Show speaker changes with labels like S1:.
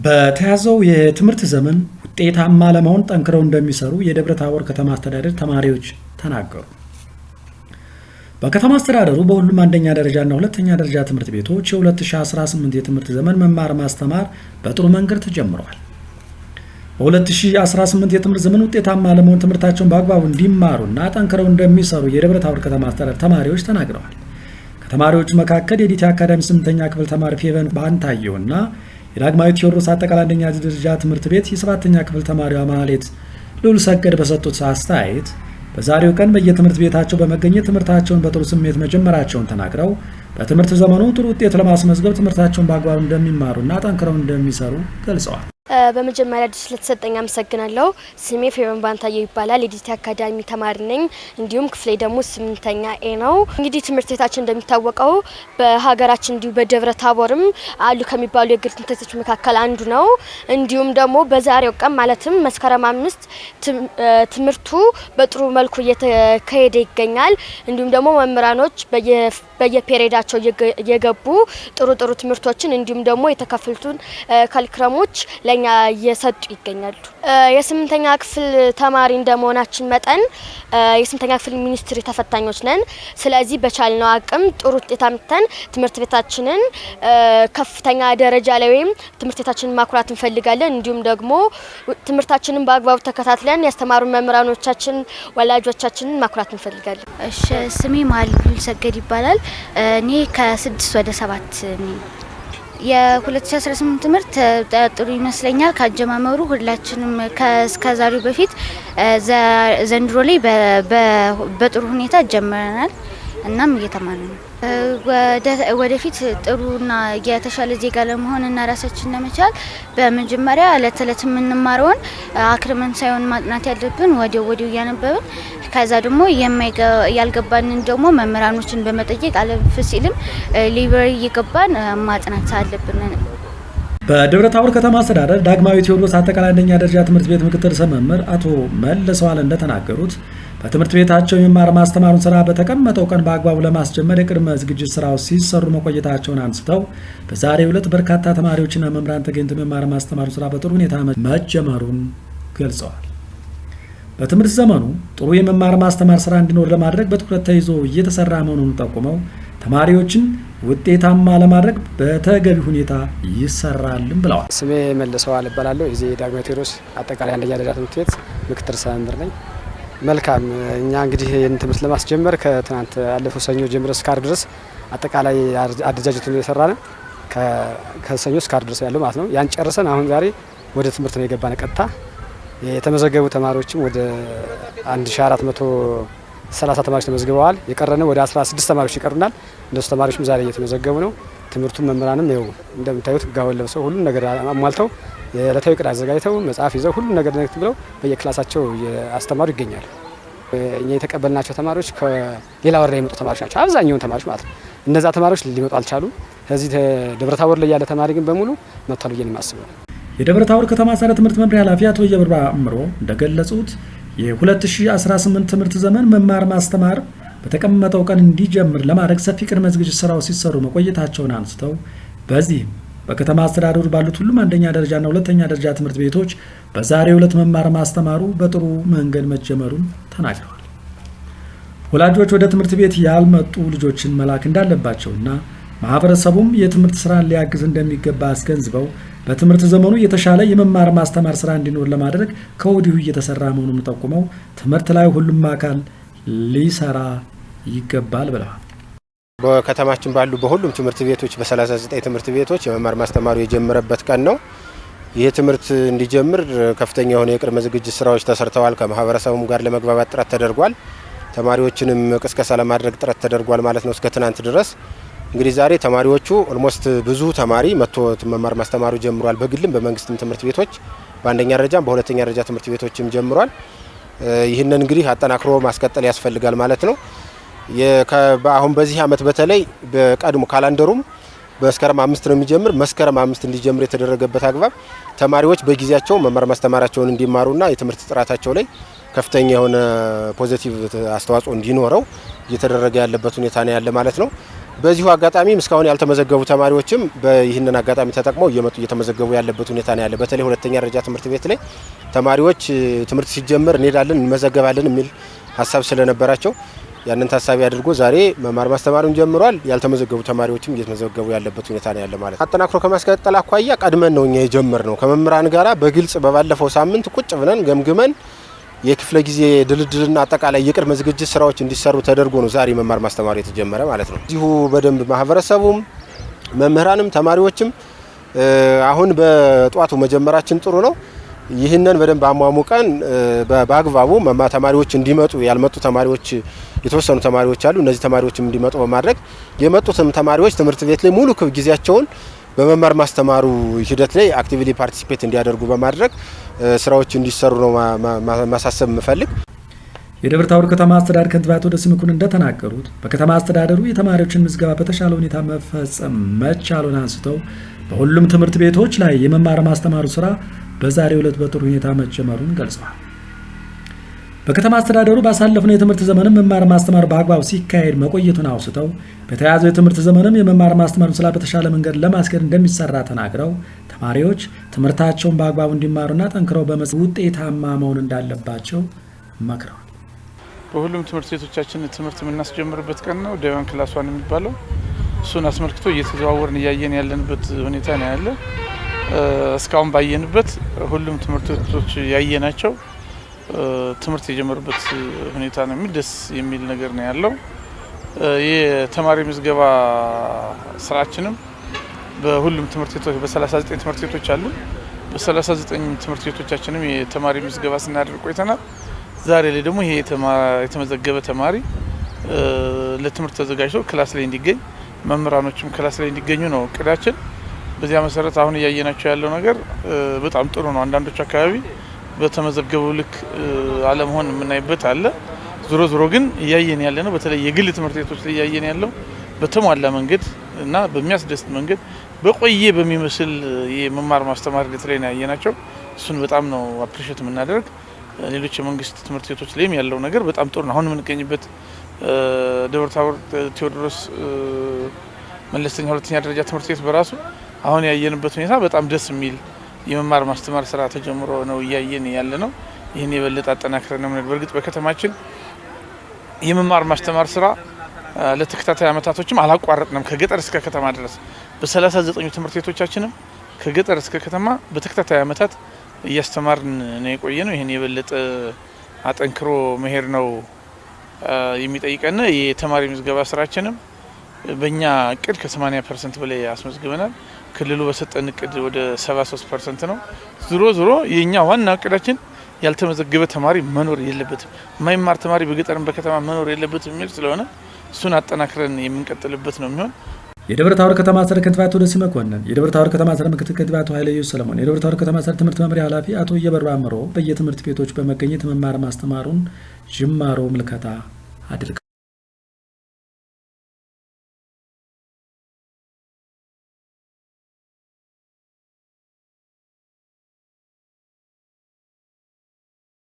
S1: በተያዘው የትምህርት ዘመን ውጤታማ ለመሆን ጠንክረው እንደሚሰሩ የደብረ ታቦር ከተማ አስተዳደር ተማሪዎች ተናገሩ። በከተማ አስተዳደሩ በሁሉም አንደኛ ደረጃና ሁለተኛ ደረጃ ትምህርት ቤቶች የ2018 የትምህርት ዘመን መማር ማስተማር በጥሩ መንገድ ተጀምሯል። በ2018 የትምህርት ዘመን ውጤታማ ለመሆን ትምህርታቸውን በአግባቡ እንዲማሩና ጠንክረው እንደሚሰሩ የደብረ ታቦር ከተማ አስተዳደር ተማሪዎች ተናግረዋል። ከተማሪዎቹ መካከል የዲቲ አካዳሚ 8ኛ ክፍል ተማሪ ፌቨን ባንታየውና የዳግማዊ ቴዎድሮስ አጠቃላይ አንደኛ ደረጃ ትምህርት ቤት የ7ኛ ክፍል ተማሪዋ ማህሌት ልዑል ሰገድ በሰጡት አስተያየት በዛሬው ቀን በየትምህርት ቤታቸው በመገኘት ትምህርታቸውን በጥሩ ስሜት መጀመራቸውን ተናግረው በትምህርት ዘመኑ ጥሩ ውጤት ለማስመዝገብ ትምህርታቸውን በአግባቡ እንደሚማሩና ጠንክረው እንደሚሰሩ ገልጸዋል።
S2: በመጀመሪያ ድል ስለተሰጠኝ አመሰግናለሁ። ስሜ ፌቨን ባንታየው ይባላል። የዲቲ አካዳሚ ተማሪ ነኝ። እንዲሁም ክፍሌ ደግሞ 8ኛ ኤ ነው። እንግዲህ ትምህርት ቤታችን እንደሚታወቀው በሀገራችን እንዲሁ በደብረ ታቦርም አሉ ከሚባሉ የግል ትምህርት ቤቶች መካከል አንዱ ነው። እንዲሁም ደግሞ በዛሬው ቀን ማለትም መስከረም 5 ትምህርቱ በጥሩ መልኩ እየተካሄደ ይገኛል። እንዲሁም ደግሞ መምህራኖች በየፔሬዳቸው እየገቡ ጥሩ ትምህርቶችን እንዲሁም ደግሞ የተከፈሉትን ካልክረሞች ለኛ እየሰጡ ይገኛሉ። የ8ኛ ክፍል ተማሪ እንደመሆናችን መጠን የ8ኛ ክፍል ሚኒስትሪ ተፈታኞች ነን። ስለዚህ በቻልነው አቅም ጥሩ ውጤት አምጥተን ትምህርት ቤታችንን ከፍተኛ ደረጃ ላይ ወይም ትምህርት ቤታችንን ማኩራት እንፈልጋለን። እንዲሁም ደግሞ ትምህርታችንን በአግባቡ ተከታትለን ያስተማሩ መምህራኖቻችን፣ ወላጆቻችንን ማኩራት እንፈልጋለን።
S3: እሺ፣ ስሜ ማህሌት ልዑል ሰገድ ይባላል። እኔ ከ6 ወደ 7 ነኝ። የ2018 ትምህርት ጥሩ ይመስለኛል። ካጀማመሩ ሁላችንም ከዛሬው በፊት ዘንድሮ ላይ በጥሩ ሁኔታ ጀምረናል። እናም እየተማርን ነው። ወደፊት ጥሩና የተሻለ ዜጋ ለመሆንና ራሳችንን ለመቻል በመጀመሪያ እለት እለት የምንማረውን አክርመን ሳይሆን ማጥናት ያለብን ወዲያው እያነበብን ከዛ ደግሞ ያልገባንን ደግሞ መምህራኖችን በመጠየቅ አለፍ ሲልም ላይብረሪ እየገባን ማጥናት አለብን።
S1: በደብረ ታቦር ከተማ አስተዳደር ዳግማዊ ቴዎድሮስ አጠቃላይ አንደኛ ደረጃ ትምህርት ቤት ምክትል ርዕሰ መምህር አቶ መለሰዋል እንደተናገሩት በትምህርት ቤታቸው የመማር ማስተማሩን ስራ በተቀመጠው ቀን በአግባቡ ለማስጀመር የቅድመ ዝግጅት ስራዎች ሲሰሩ መቆየታቸውን አንስተው በዛሬው ዕለት በርካታ ተማሪዎችና መምህራን ተገኝተው የመማር ማስተማሩ ስራ በጥሩ ሁኔታ መጀመሩን ገልጸዋል። በትምህርት ዘመኑ ጥሩ የመማር ማስተማር ስራ እንዲኖር ለማድረግ በትኩረት ተይዞ እየተሰራ መሆኑን ጠቁመው ተማሪዎችን ውጤታማ ለማድረግ በተገቢ ሁኔታ ይሰራልም ብለዋል።
S4: ስሜ መለሰዋል እባላለሁ። እዚህ ዳግማዊ ቴዎድሮስ አጠቃላይ አንደኛ ደረጃ ትምህርት ቤት ምክትል ርዕሰ መምህር ነኝ። መልካም፣ እኛ እንግዲህ ይህን ትምህርት ለማስጀመር ከትናንት ያለፈው ሰኞ ጀምሮ እስከ ዓርብ ድረስ አጠቃላይ አደረጃጀቱን የሰራን ከሰኞ እስከ ዓርብ ድረስ ያለው ማለት ነው። ያን ጨርሰን አሁን ዛሬ ወደ ትምህርት ነው የገባን። ቀጥታ የተመዘገቡ ተማሪዎችም ወደ 1430 ተማሪዎች ተመዝግበዋል። የቀረነው ወደ 16 ተማሪዎች ይቀሩናል። እነሱ ተማሪዎችም ዛሬ እየተመዘገቡ ነው። ትምህርቱም መምህራንም ይኸው እንደምታዩት ጋውን ለብሰው ሁሉም ነገር አሟልተው የዕለታዊ ዕቅድ አዘጋጅተው መጽሐፍ ይዘው ሁሉም ነገር ነክት ብለው በየክላሳቸው አስተማሩ ይገኛሉ። እኛ የተቀበልናቸው ተማሪዎች ከሌላ ወረዳ የመጡ ተማሪዎች ናቸው፣ አብዛኛውን ተማሪዎች ማለት ነው። እነዛ ተማሪዎች ሊመጡ አልቻሉም። ከዚህ ደብረ ታቦር ላይ ያለ ተማሪ ግን በሙሉ መጥቷል ብዬ ነው የማስበው።
S1: የደብረ ታቦር ከተማ አስተዳደር ትምህርት መምሪያ ኃላፊ አቶ የብራ አምሮ እንደገለጹት የ2018 ትምህርት ዘመን መማር ማስተማር በተቀመጠው ቀን እንዲጀምር ለማድረግ ሰፊ ቅድመ ዝግጅት ስራዎች ሲሰሩ መቆየታቸውን አንስተው በዚህም በከተማ አስተዳደሩ ባሉት ሁሉም አንደኛ ደረጃና ሁለተኛ ደረጃ ትምህርት ቤቶች በዛሬው ዕለት መማር ማስተማሩ በጥሩ መንገድ መጀመሩን ተናግረዋል። ወላጆች ወደ ትምህርት ቤት ያልመጡ ልጆችን መላክ እንዳለባቸውና ማህበረሰቡም የትምህርት ስራን ሊያግዝ እንደሚገባ አስገንዝበው በትምህርት ዘመኑ የተሻለ የመማር ማስተማር ስራ እንዲኖር ለማድረግ ከወዲሁ እየተሰራ መሆኑን ጠቁመው ትምህርት ላይ ሁሉም አካል ሊሰራ ይገባል ብለዋል።
S5: በከተማችን ባሉ በሁሉም ትምህርት ቤቶች በ39 ትምህርት ቤቶች የመማር ማስተማሩ የጀመረበት ቀን ነው። ይህ ትምህርት እንዲጀምር ከፍተኛ የሆነ የቅድመ ዝግጅት ስራዎች ተሰርተዋል። ከማህበረሰቡም ጋር ለመግባባት ጥረት ተደርጓል። ተማሪዎችንም ቅስቀሳ ለማድረግ ጥረት ተደርጓል ማለት ነው እስከ ትናንት ድረስ። እንግዲህ ዛሬ ተማሪዎቹ ኦልሞስት ብዙ ተማሪ መጥቶ መማር ማስተማሩ ጀምሯል። በግልም በመንግስትም ትምህርት ቤቶች በአንደኛ ደረጃም በሁለተኛ ደረጃ ትምህርት ቤቶችም ጀምሯል። ይህንን እንግዲህ አጠናክሮ ማስቀጠል ያስፈልጋል ማለት ነው። አሁን በዚህ አመት በተለይ በቀድሞ ካላንደሩም መስከረም 5 ነው የሚጀምር። መስከረም 5 እንዲጀምር የተደረገበት አግባብ ተማሪዎች በጊዜያቸው መማር ማስተማራቸውን እንዲማሩና የትምህርት ጥራታቸው ላይ ከፍተኛ የሆነ ፖዚቲቭ አስተዋጽኦ እንዲኖረው እየተደረገ ያለበት ሁኔታ ነው ያለ ማለት ነው። በዚሁ አጋጣሚ እስካሁን ያልተመዘገቡ ተማሪዎችም በይህንን አጋጣሚ ተጠቅመው እየመጡ እየተመዘገቡ ያለበት ሁኔታ ነው ያለ። በተለይ ሁለተኛ ደረጃ ትምህርት ቤት ላይ ተማሪዎች ትምህርት ሲጀመር እንሄዳለን እንመዘገባለን የሚል ሀሳብ ስለነበራቸው ያንን ታሳቢ አድርጎ ዛሬ መማር ማስተማሩን ጀምሯል። ያልተመዘገቡ ተማሪዎችም እየተመዘገቡ ያለበት ሁኔታ ነው ያለ ማለት። አጠናክሮ ከማስቀጠል አኳያ ቀድመን ነው እኛ የጀመርነው ከመምህራን ጋራ በግልጽ በባለፈው ሳምንት ቁጭ ብለን ገምግመን የክፍለ ጊዜ ድልድልና አጠቃላይ የቅድመ ዝግጅት ስራዎች እንዲሰሩ ተደርጎ ነው ዛሬ መማር ማስተማሩ የተጀመረ ማለት ነው። እዚሁ በደንብ ማህበረሰቡም መምህራንም ተማሪዎችም አሁን በጧቱ መጀመራችን ጥሩ ነው። ይህንን በደንብ አሟሙቀን በአግባቡ ተማሪዎች እንዲመጡ ያልመጡ ተማሪዎች የተወሰኑ ተማሪዎች አሉ። እነዚህ ተማሪዎችም እንዲመጡ በማድረግ የመጡትም ተማሪዎች ትምህርት ቤት ላይ ሙሉ ጊዜያቸውን በመማር ማስተማሩ ሂደት ላይ አክቲቪሊ ፓርቲሲፔት እንዲያደርጉ በማድረግ ስራዎች እንዲሰሩ ነው ማሳሰብ ምፈልግ።
S1: የደብረ ታቦር ከተማ አስተዳደር ከንቲባ አቶ ደስ ምኩን እንደተናገሩት በከተማ አስተዳደሩ የተማሪዎችን ምዝገባ በተሻለ ሁኔታ መፈጸም መቻሉን አንስተው በሁሉም ትምህርት ቤቶች ላይ የመማር ማስተማሩ ስራ በዛሬው ዕለት በጥሩ ሁኔታ መጀመሩን ገልጸዋል። በከተማ አስተዳደሩ ባሳለፍነው የትምህርት ዘመንም መማር ማስተማር በአግባቡ ሲካሄድ መቆየቱን አውስተው በተያያዘው የትምህርት ዘመንም የመማር ማስተማር ስራ በተሻለ መንገድ ለማስኬድ እንደሚሰራ ተናግረው ተማሪዎች ትምህርታቸውን በአግባቡ እንዲማሩና ጠንክረው ውጤታማ መሆን እንዳለባቸው መክረዋል።
S6: በሁሉም ትምህርት ቤቶቻችን ትምህርት የምናስጀምርበት ቀን ነው ዴይ 1 ክላስ 1 የሚባለው። እሱን አስመልክቶ እየተዘዋወርን እያየን ያለንበት ሁኔታ ነው ያለ። እስካሁን ባየንበት ሁሉም ትምህርት ቤቶች ያየናቸው ትምህርት የጀመሩበት ሁኔታ ነው ደስ የሚል ነገር ነው ያለው። የተማሪ ምዝገባ ስራችንም በሁሉም ትምህርት ቤቶች በ39 ትምህርት ቤቶች አሉ። በ39 ትምህርት ቤቶቻችንም የተማሪ ምዝገባ ስናደርግ ቆይተናል። ዛሬ ላይ ደግሞ ይሄ የተመዘገበ ተማሪ ለትምህርት ተዘጋጅቶ ክላስ ላይ እንዲገኝ መምህራኖችም ክላስ ላይ እንዲገኙ ነው እቅዳችን። በዚያ መሰረት አሁን እያየናቸው ያለው ነገር በጣም ጥሩ ነው። አንዳንዶች አካባቢ በተመዘገበው ልክ አለመሆን የምናይበት አለ። ዞሮ ዞሮ ግን እያየን ያለ ነው። በተለይ የግል ትምህርት ቤቶች ላይ እያየን ያለው በተሟላ መንገድ እና በሚያስደስት መንገድ በቆየ በሚመስል የመማር ማስተማር ሂደት ላይ ነው ያየናቸው። እሱን በጣም ነው አፕሪሼት የምናደርግ። ሌሎች የመንግስት ትምህርት ቤቶች ላይም ያለው ነገር በጣም ጥሩ ነው። አሁን የምንገኝበት ደብረ ታቦር ቴዎድሮስ መለስተኛ ሁለተኛ ደረጃ ትምህርት ቤት በራሱ አሁን ያየንበት ሁኔታ በጣም ደስ የሚል የመማር ማስተማር ስራ ተጀምሮ ነው እያየን ያለ ነው። ይህን የበለጠ አጠናክረን ነው። በእርግጥ በከተማችን የመማር ማስተማር ስራ ለተከታታይ አመታቶችም አላቋረጥንም። ከገጠር እስከ ከተማ ድረስ በ39 ትምህርት ቤቶቻችንም ከገጠር እስከ ከተማ በተከታታይ አመታት እያስተማርን ነው የቆየ ነው። ይህን የበለጠ አጠንክሮ መሄድ ነው የሚጠይቀን። የተማሪ ምዝገባ ስራችንም በእኛ እቅድ ከ80% በላይ አስመዝግበናል። ክልሉ በሰጠን እቅድ ወደ 73% ነው። ዞሮ የኛ ዋና እቅዳችን ያልተመዘገበ ተማሪ መኖር የለበትም፣ የማይማር ተማሪ በገጠርም በከተማ መኖር የለበትም የሚል ስለሆነ እሱን አጠናክረን የምንቀጥልበት ነው የሚሆን።
S1: የደብረ ታቦር ከተማ አስተዳደር ከንቲባ አቶ ደስ መኮንን፣ የደብረ ታቦር ከተማ አስተዳደር ምክትል ከንቲባ አቶ ኃይለየሱስ ሰለሞን፣ የደብረ ታቦር ከተማ አስተዳደር ትምህርት መምሪያ ኃላፊ አቶ እየበሩ አምሮ በየትምህርት ቤቶች በመገኘት መማር ማስተማሩን ጅማሮ ምልከታ አድርገዋል።